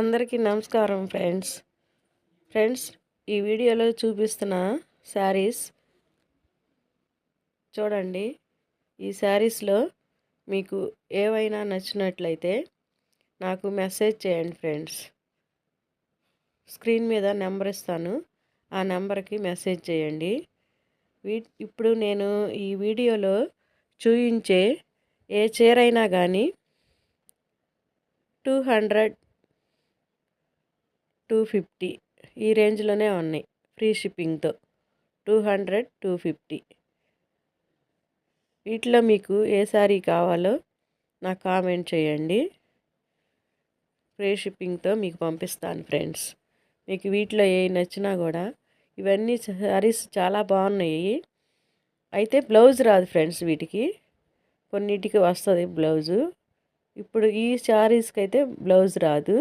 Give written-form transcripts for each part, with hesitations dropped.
అందరికీ నమస్కారం ఫ్రెండ్స్ ఈ వీడియోలో చూపిస్తున్న శారీస్ చూడండి. ఈ శారీస్లో మీకు ఏవైనా నచ్చినట్లయితే నాకు మెసేజ్ చేయండి ఫ్రెండ్స్. స్క్రీన్ మీద నెంబర్ ఇస్తాను, ఆ నెంబర్కి మెసేజ్ చేయండి. ఇప్పుడు నేను ఈ వీడియోలో చూపించే ఏ చీర అయినా కానీ 200, 250 ఈ రేంజ్లోనే ఉన్నాయి. ఫ్రీ షిప్పింగ్తో 200, 250. వీటిలో మీకు ఏ శారీ కావాలో నాకు కామెంట్ చేయండి. ఫ్రీ షిప్పింగ్తో మీకు పంపిస్తాను ఫ్రెండ్స్. మీకు వీటిలో ఏ నచ్చినా కూడా, ఇవన్నీ శారీస్ చాలా బాగున్నాయి. అయితే బ్లౌజ్ రాదు ఫ్రెండ్స్, వీటికి కొన్నిటికి వస్తుంది బ్లౌజు. ఇప్పుడు ఈ శారీస్కి అయితే బ్లౌజ్ రాదు.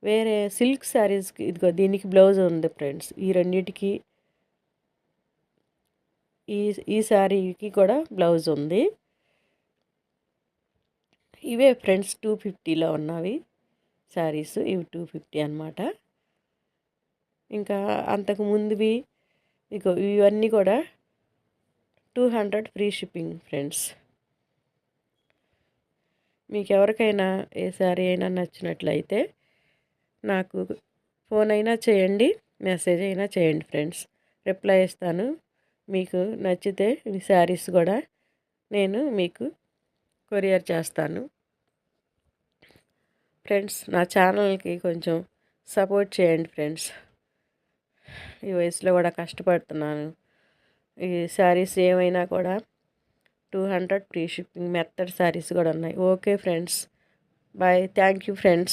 వేరే సిల్క్ శారీస్కి ఇదిగో దీనికి బ్లౌజ్ ఉంది ఫ్రెండ్స్. ఈ రెండింటికి ఈ శారీకి కూడా బ్లౌజ్ ఉంది. ఇవే ఫ్రెండ్స్ 250లో ఉన్నవి శారీస్. ఇవి 250 అన్నమాట. ఇంకా అంతకు ముందువి ఇగో ఇవన్నీ కూడా 200 ఫ్రీ షిప్పింగ్ ఫ్రెండ్స్. మీకు ఎవరికైనా ఏ శారీ అయినా నచ్చినట్లయితే నాకు ఫోన్ అయినా చేయండి, మెసేజ్ అయినా చేయండి ఫ్రెండ్స్. రిప్లై ఇస్తాను. మీకు నచ్చితే ఈ శారీస్ కూడా నేను మీకు కొరియర్ చేస్తాను ఫ్రెండ్స్. నా ఛానల్కి కొంచెం సపోర్ట్ చేయండి ఫ్రెండ్స్. ఈ వయసులో కూడా కష్టపడుతున్నాను. ఈ శారీస్ ఏమైనా కూడా 200 ఫ్రీ షిప్పింగ్ మెథడ్ శారీస్ కూడా ఉన్నాయి. Okay friends, bye. Thank you friends.